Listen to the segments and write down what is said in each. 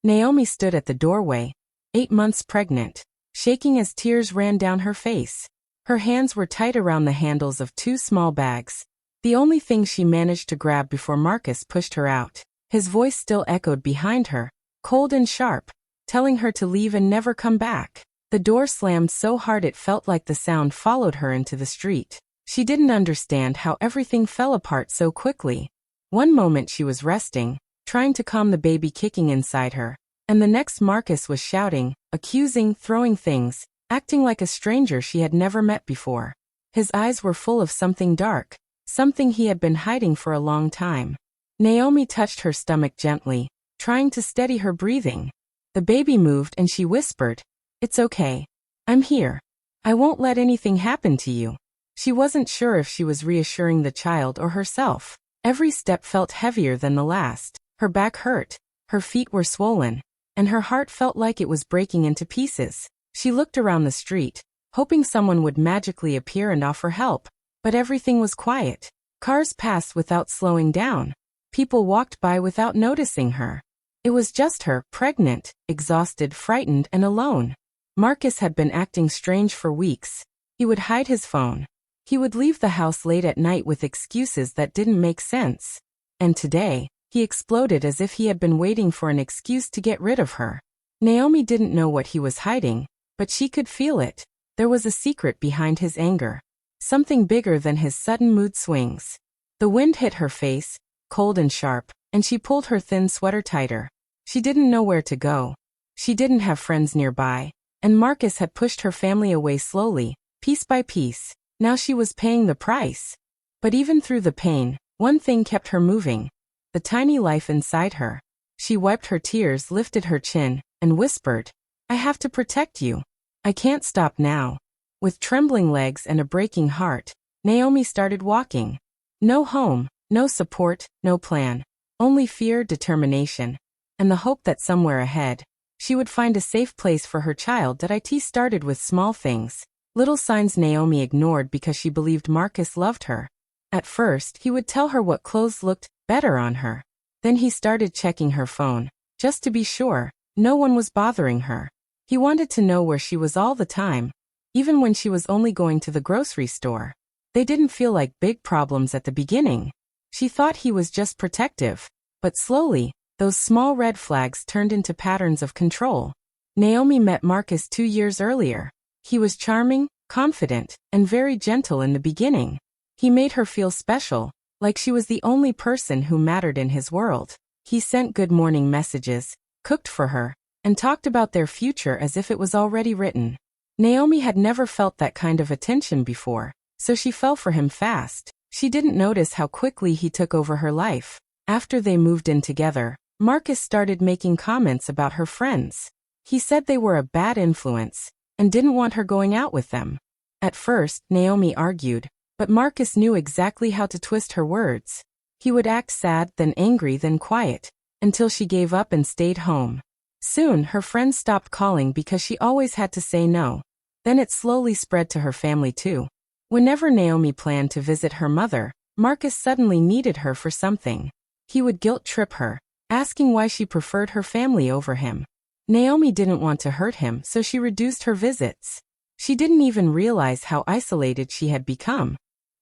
Naomi stood at the doorway, 8 months pregnant, shaking as tears ran down her face. Her hands were tight around the handles of 2 small bags, the only thing she managed to grab before Marcus pushed her out. His voice still echoed behind her, cold and sharp, telling her to leave and never come back. The door slammed so hard it felt like the sound followed her into the street. She didn't understand how everything fell apart so quickly. One moment she was resting, trying to calm the baby kicking inside her, and the next Marcus was shouting, accusing, throwing things, acting like a stranger she had never met before. His eyes were full of something dark, something he had been hiding for a long time. Naomi touched her stomach gently, trying to steady her breathing. The baby moved and she whispered, "It's okay. I'm here. I won't let anything happen to you." She wasn't sure if she was reassuring the child or herself. Every step felt heavier than the last. Her back hurt, her feet were swollen, and her heart felt like it was breaking into pieces. She looked around the street, hoping someone would magically appear and offer help, but everything was quiet. Cars passed without slowing down. People walked by without noticing her. It was just her, pregnant, exhausted, frightened, and alone. Marcus had been acting strange for weeks. He would hide his phone. He would leave the house late at night with excuses that didn't make sense. And today, he exploded as if he had been waiting for an excuse to get rid of her. Naomi didn't know what he was hiding, but she could feel it. There was a secret behind his anger. Something bigger than his sudden mood swings. The wind hit her face, cold and sharp, and she pulled her thin sweater tighter. She didn't know where to go. She didn't have friends nearby, and Marcus had pushed her family away slowly, piece by piece. Now she was paying the price. But even through the pain, one thing kept her moving. The tiny life inside her. She wiped her tears, lifted her chin, and whispered, "I have to protect you. I can't stop now." With trembling legs and a breaking heart, Naomi started walking. No home, no support, no plan. Only fear, determination, and the hope that somewhere ahead, she would find a safe place for her child. That it started with small things. Little signs Naomi ignored because she believed Marcus loved her. At first, he would tell her what clothes looked better on her. Then he started checking her phone, just to be sure no one was bothering her. He wanted to know where she was all the time, even when she was only going to the grocery store. They didn't feel like big problems at the beginning. She thought he was just protective, but slowly, those small red flags turned into patterns of control. Naomi met Marcus 2 years earlier. He was charming, confident, and very gentle in the beginning. He made her feel special, like she was the only person who mattered in his world. He sent good morning messages, cooked for her, and talked about their future as if it was already written. Naomi had never felt that kind of attention before, so she fell for him fast. She didn't notice how quickly he took over her life. After they moved in together, Marcus started making comments about her friends. He said they were a bad influence, and didn't want her going out with them. At first, Naomi argued, but Marcus knew exactly how to twist her words. He would act sad, then angry, then quiet, until she gave up and stayed home. Soon, her friends stopped calling because she always had to say no. Then it slowly spread to her family too. Whenever Naomi planned to visit her mother, Marcus suddenly needed her for something. He would guilt-trip her, asking why she preferred her family over him. Naomi didn't want to hurt him, so she reduced her visits. She didn't even realize how isolated she had become.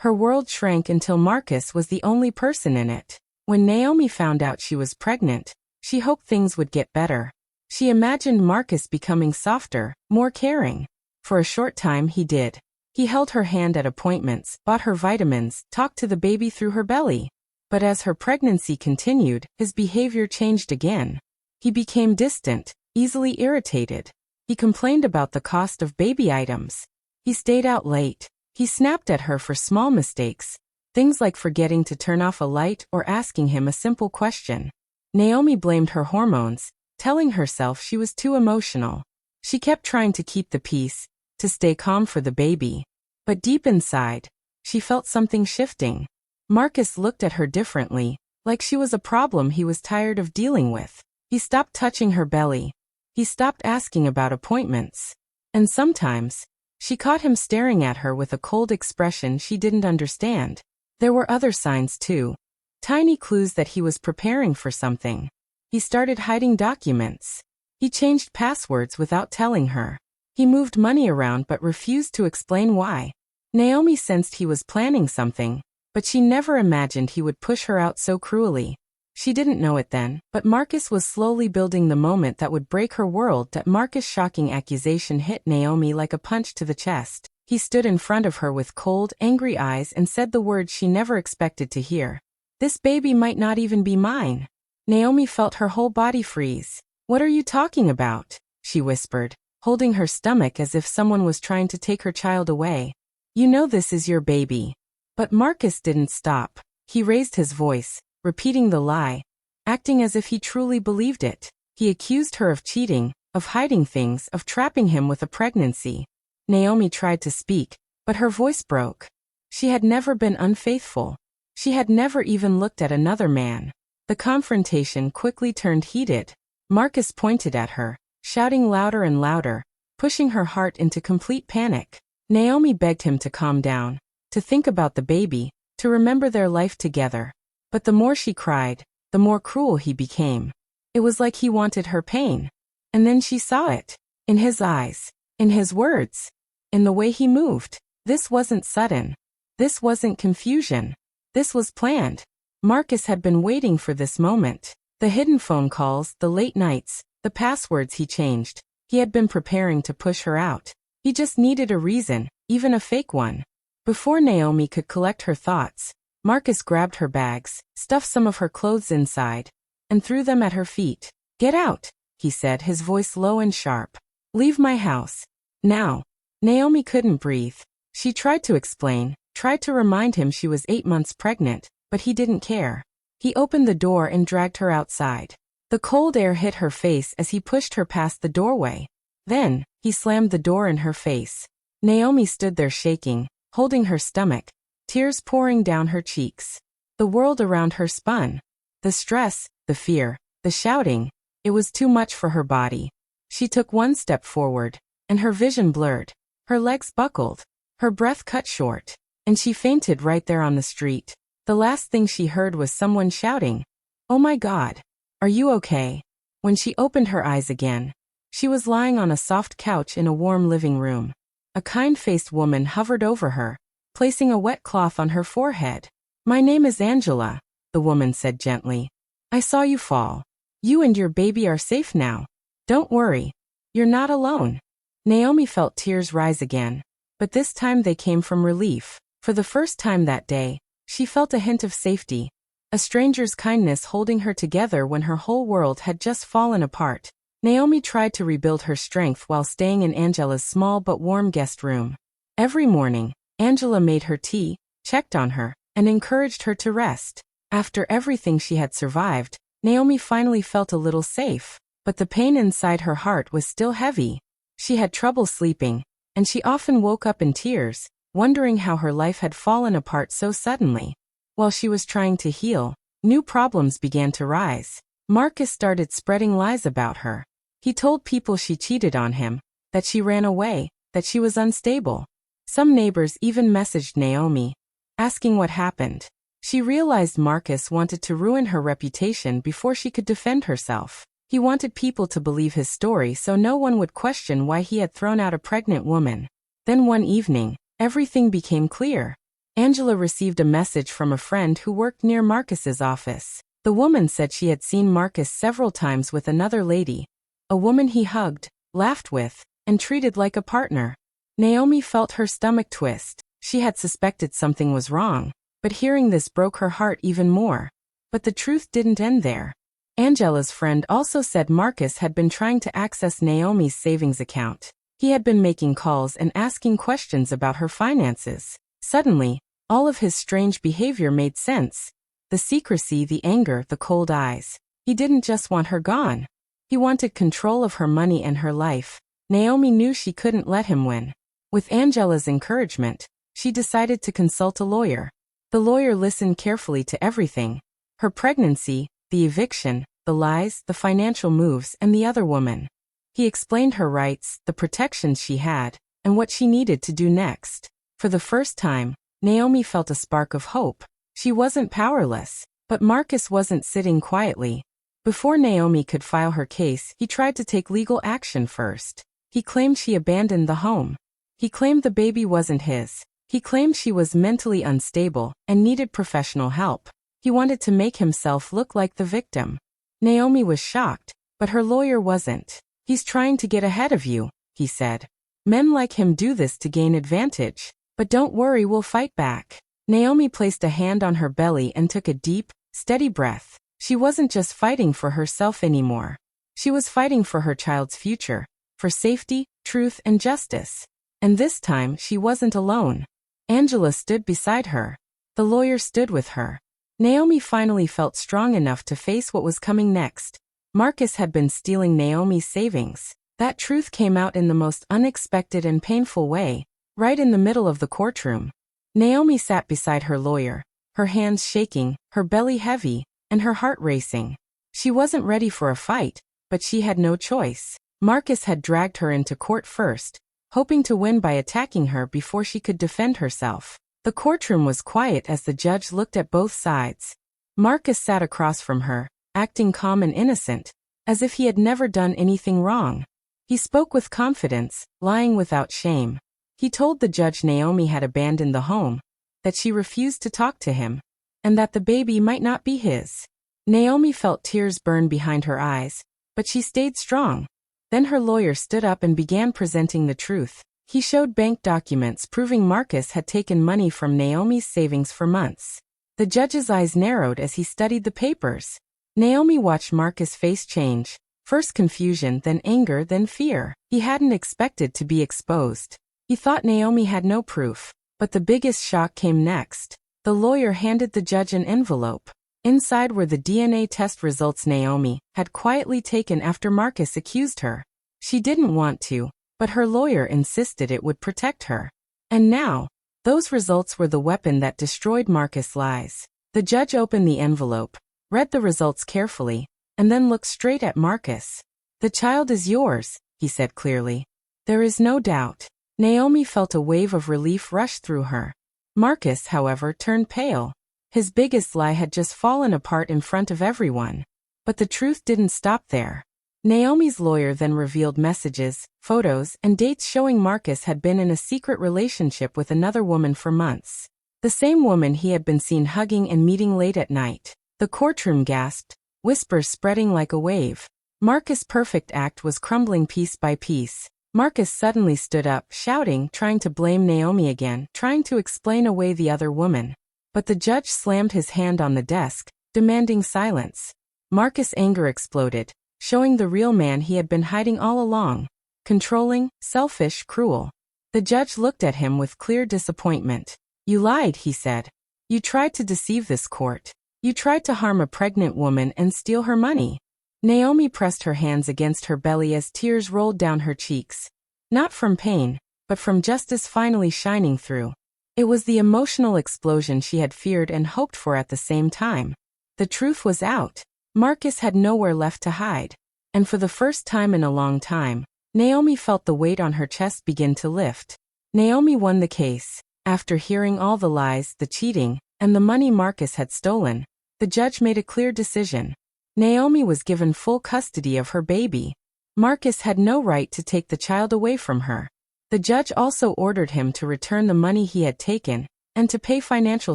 Her world shrank until Marcus was the only person in it. When Naomi found out she was pregnant, she hoped things would get better. She imagined Marcus becoming softer, more caring. For a short time he did. He held her hand at appointments, bought her vitamins, talked to the baby through her belly. But as her pregnancy continued, his behavior changed again. He became distant, easily irritated. He complained about the cost of baby items. He stayed out late. He snapped at her for small mistakes, things like forgetting to turn off a light or asking him a simple question. Naomi blamed her hormones, telling herself she was too emotional. She kept trying to keep the peace, to stay calm for the baby. But deep inside, she felt something shifting. Marcus looked at her differently, like she was a problem he was tired of dealing with. He stopped touching her belly. He stopped asking about appointments. And sometimes, she caught him staring at her with a cold expression she didn't understand. There were other signs too. Tiny clues that he was preparing for something. He started hiding documents. He changed passwords without telling her. He moved money around but refused to explain why. Naomi sensed he was planning something, but she never imagined he would push her out so cruelly. She didn't know it then, but Marcus was slowly building the moment that would break her world. That Marcus' shocking accusation hit Naomi like a punch to the chest. He stood in front of her with cold, angry eyes and said the words she never expected to hear. "This baby might not even be mine." Naomi felt her whole body freeze. "What are you talking about?" she whispered, holding her stomach as if someone was trying to take her child away. "You know this is your baby." But Marcus didn't stop. He raised his voice, repeating the lie, acting as if he truly believed it. He accused her of cheating, of hiding things, of trapping him with a pregnancy. Naomi tried to speak, but her voice broke. She had never been unfaithful. She had never even looked at another man. The confrontation quickly turned heated. Marcus pointed at her, shouting louder and louder, pushing her heart into complete panic. Naomi begged him to calm down, to think about the baby, to remember their life together. But the more she cried, the more cruel he became. It was like he wanted her pain. And then she saw it. In his eyes. In his words. In the way he moved. This wasn't sudden. This wasn't confusion. This was planned. Marcus had been waiting for this moment. The hidden phone calls, the late nights, the passwords he changed. He had been preparing to push her out. He just needed a reason, even a fake one. Before Naomi could collect her thoughts, Marcus grabbed her bags, stuffed some of her clothes inside, and threw them at her feet. "Get out," he said, his voice low and sharp. "Leave my house. Now." Naomi couldn't breathe. She tried to explain, tried to remind him she was 8 months pregnant, but he didn't care. He opened the door and dragged her outside. The cold air hit her face as he pushed her past the doorway. Then, he slammed the door in her face. Naomi stood there shaking, holding her stomach, tears pouring down her cheeks. The world around her spun. The stress, the fear, the shouting, it was too much for her body. She took one step forward, and her vision blurred. Her legs buckled, her breath cut short, and she fainted right there on the street. The last thing she heard was someone shouting, "Oh my God, are you okay?" When she opened her eyes again, she was lying on a soft couch in a warm living room. A kind-faced woman hovered over her, placing a wet cloth on her forehead. "My name is Angela," the woman said gently. "I saw you fall. You and your baby are safe now. Don't worry. You're not alone." Naomi felt tears rise again, but this time they came from relief. For the first time that day, she felt a hint of safety, a stranger's kindness holding her together when her whole world had just fallen apart. Naomi tried to rebuild her strength while staying in Angela's small but warm guest room. Every morning, Angela made her tea, checked on her, and encouraged her to rest. After everything she had survived, Naomi finally felt a little safe, but the pain inside her heart was still heavy. She had trouble sleeping, and she often woke up in tears, wondering how her life had fallen apart so suddenly. While she was trying to heal, new problems began to rise. Marcus started spreading lies about her. He told people she cheated on him, that she ran away, that she was unstable. Some neighbors even messaged Naomi, asking what happened. She realized Marcus wanted to ruin her reputation before she could defend herself. He wanted people to believe his story so no one would question why he had thrown out a pregnant woman. Then one evening, everything became clear. Angela received a message from a friend who worked near Marcus's office. The woman said she had seen Marcus several times with another lady, a woman he hugged, laughed with, and treated like a partner. Naomi felt her stomach twist. She had suspected something was wrong, but hearing this broke her heart even more. But the truth didn't end there. Angela's friend also said Marcus had been trying to access Naomi's savings account. He had been making calls and asking questions about her finances. Suddenly, all of his strange behavior made sense. The secrecy, the anger, the cold eyes. He didn't just want her gone. He wanted control of her money and her life. Naomi knew she couldn't let him win. With Angela's encouragement, she decided to consult a lawyer. The lawyer listened carefully to everything. Her pregnancy, the eviction, the lies, the financial moves, and the other woman. He explained her rights, the protections she had, and what she needed to do next. For the first time, Naomi felt a spark of hope. She wasn't powerless, but Marcus wasn't sitting quietly. Before Naomi could file her case, he tried to take legal action first. He claimed she abandoned the home. He claimed the baby wasn't his. He claimed she was mentally unstable and needed professional help. He wanted to make himself look like the victim. Naomi was shocked, but her lawyer wasn't. "He's trying to get ahead of you," he said. "Men like him do this to gain advantage. But don't worry, we'll fight back." Naomi placed a hand on her belly and took a deep, steady breath. She wasn't just fighting for herself anymore. She was fighting for her child's future, for safety, truth, and justice. And this time, she wasn't alone. Angela stood beside her. The lawyer stood with her. Naomi finally felt strong enough to face what was coming next. Marcus had been stealing Naomi's savings. That truth came out in the most unexpected and painful way, right in the middle of the courtroom. Naomi sat beside her lawyer, her hands shaking, her belly heavy, and her heart racing. She wasn't ready for a fight, but she had no choice. Marcus had dragged her into court first, hoping to win by attacking her before she could defend herself. The courtroom was quiet as the judge looked at both sides. Marcus sat across from her, acting calm and innocent, as if he had never done anything wrong. He spoke with confidence, lying without shame. He told the judge Naomi had abandoned the home, that she refused to talk to him, and that the baby might not be his. Naomi felt tears burn behind her eyes, but she stayed strong. Then her lawyer stood up and began presenting the truth. He showed bank documents proving Marcus had taken money from Naomi's savings for months. The judge's eyes narrowed as he studied the papers. Naomi watched Marcus' face change, first confusion, then anger, then fear. He hadn't expected to be exposed. He thought Naomi had no proof, but the biggest shock came next. The lawyer handed the judge an envelope. Inside were the DNA test results Naomi had quietly taken after Marcus accused her. She didn't want to, but her lawyer insisted it would protect her. And now, those results were the weapon that destroyed Marcus' lies. The judge opened the envelope, read the results carefully, and then looked straight at Marcus. "The child is yours," he said clearly. "There is no doubt." Naomi felt a wave of relief rush through her. Marcus, however, turned pale. His biggest lie had just fallen apart in front of everyone. But the truth didn't stop there. Naomi's lawyer then revealed messages, photos, and dates showing Marcus had been in a secret relationship with another woman for months. The same woman he had been seen hugging and meeting late at night. The courtroom gasped, whispers spreading like a wave. Marcus' perfect act was crumbling piece by piece. Marcus suddenly stood up, shouting, trying to blame Naomi again, trying to explain away the other woman. But the judge slammed his hand on the desk, demanding silence. Marcus' anger exploded, showing the real man he had been hiding all along. Controlling, selfish, cruel. The judge looked at him with clear disappointment. "You lied," he said. "You tried to deceive this court. You tried to harm a pregnant woman and steal her money." Naomi pressed her hands against her belly as tears rolled down her cheeks. Not from pain, but from justice finally shining through. It was the emotional explosion she had feared and hoped for at the same time. The truth was out. Marcus had nowhere left to hide. And for the first time in a long time, Naomi felt the weight on her chest begin to lift. Naomi won the case. After hearing all the lies, the cheating, and the money Marcus had stolen, the judge made a clear decision. Naomi was given full custody of her baby. Marcus had no right to take the child away from her. The judge also ordered him to return the money he had taken, and to pay financial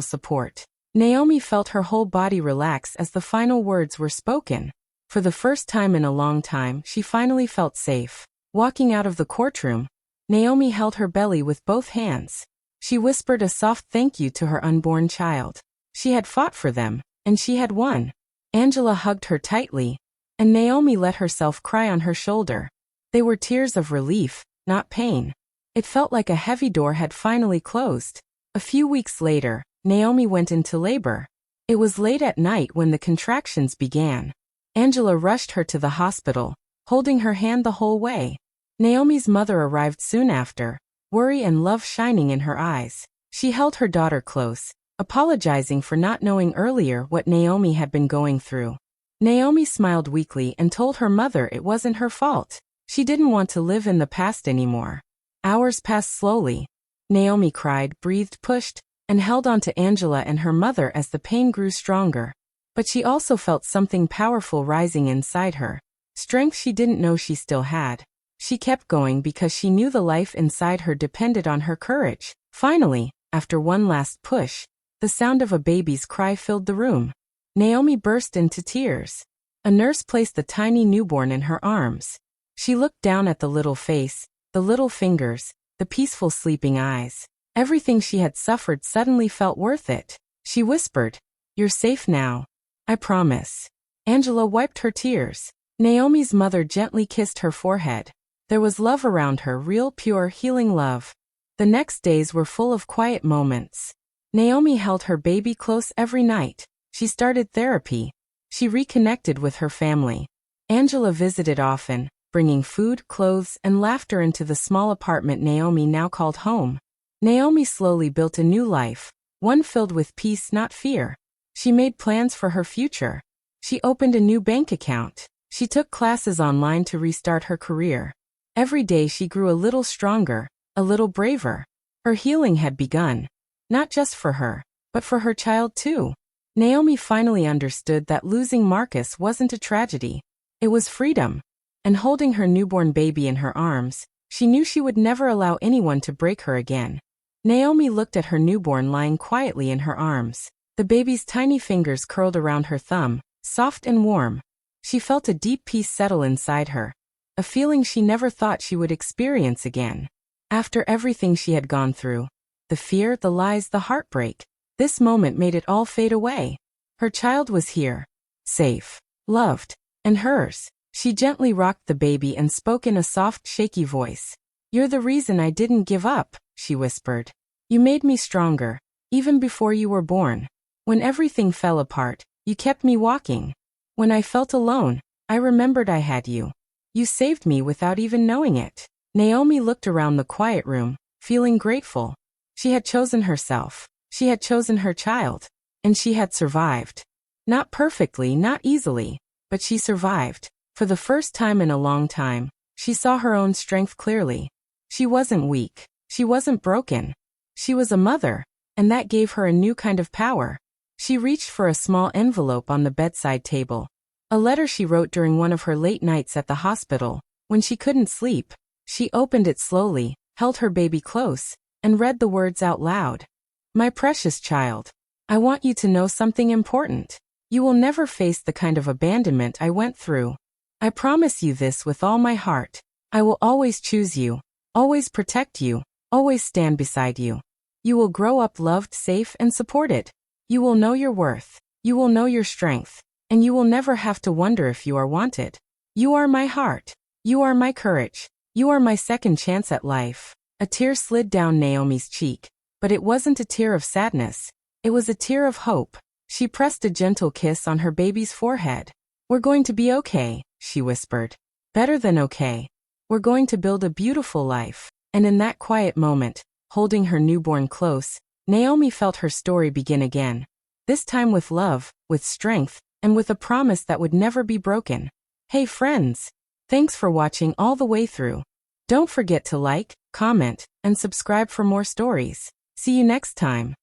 support. Naomi felt her whole body relax as the final words were spoken. For the first time in a long time, she finally felt safe. Walking out of the courtroom, Naomi held her belly with both hands. She whispered a soft thank you to her unborn child. She had fought for them, and she had won. Angela hugged her tightly, and Naomi let herself cry on her shoulder. They were tears of relief, not pain. It felt like a heavy door had finally closed. A few weeks later, Naomi went into labor. It was late at night when the contractions began. Angela rushed her to the hospital, holding her hand the whole way. Naomi's mother arrived soon after, worry and love shining in her eyes. She held her daughter close, apologizing for not knowing earlier what Naomi had been going through. Naomi smiled weakly and told her mother it wasn't her fault. She didn't want to live in the past anymore. Hours passed slowly. Naomi cried, breathed, pushed, and held on to Angela and her mother as the pain grew stronger. But she also felt something powerful rising inside her. Strength she didn't know she still had. She kept going because she knew the life inside her depended on her courage. Finally, after one last push, the sound of a baby's cry filled the room. Naomi burst into tears. A nurse placed the tiny newborn in her arms. She looked down at the little face, the little fingers, the peaceful sleeping eyes. Everything she had suffered suddenly felt worth it. She whispered, "You're safe now. I promise." Angela wiped her tears. Naomi's mother gently kissed her forehead. There was love around her, real, pure, healing love. The next days were full of quiet moments. Naomi held her baby close every night. She started therapy. She reconnected with her family. Angela visited often, bringing food, clothes, and laughter into the small apartment Naomi now called home. Naomi slowly built a new life, one filled with peace, not fear. She made plans for her future. She opened a new bank account. She took classes online to restart her career. Every day she grew a little stronger, a little braver. Her healing had begun. Not just for her, but for her child too. Naomi finally understood that losing Marcus wasn't a tragedy. It was freedom. And holding her newborn baby in her arms, she knew she would never allow anyone to break her again. Naomi looked at her newborn lying quietly in her arms. The baby's tiny fingers curled around her thumb, soft and warm. She felt a deep peace settle inside her, a feeling she never thought she would experience again. After everything she had gone through, the fear, the lies, the heartbreak, this moment made it all fade away. Her child was here, safe, loved, and hers. She gently rocked the baby and spoke in a soft, shaky voice. "You're the reason I didn't give up," she whispered. "You made me stronger, even before you were born. When everything fell apart, you kept me walking. When I felt alone, I remembered I had you. You saved me without even knowing it." Naomi looked around the quiet room, feeling grateful. She had chosen herself. She had chosen her child. And she had survived. Not perfectly, not easily, but she survived. For the first time in a long time, she saw her own strength clearly. She wasn't weak. She wasn't broken. She was a mother, and that gave her a new kind of power. She reached for a small envelope on the bedside table. A letter she wrote during one of her late nights at the hospital, when she couldn't sleep. She opened it slowly, held her baby close, and read the words out loud. "My precious child, I want you to know something important. You will never face the kind of abandonment I went through. I promise you this with all my heart. I will always choose you, always protect you, always stand beside you. You will grow up loved, safe, and supported. You will know your worth. You will know your strength. And you will never have to wonder if you are wanted. You are my heart. You are my courage. You are my second chance at life." A tear slid down Naomi's cheek, but it wasn't a tear of sadness. It was a tear of hope. She pressed a gentle kiss on her baby's forehead. "We're going to be okay," she whispered. "Better than okay. We're going to build a beautiful life." And in that quiet moment, holding her newborn close, Naomi felt her story begin again. This time with love, with strength, and with a promise that would never be broken. Hey friends! Thanks for watching all the way through. Don't forget to like, comment, and subscribe for more stories. See you next time.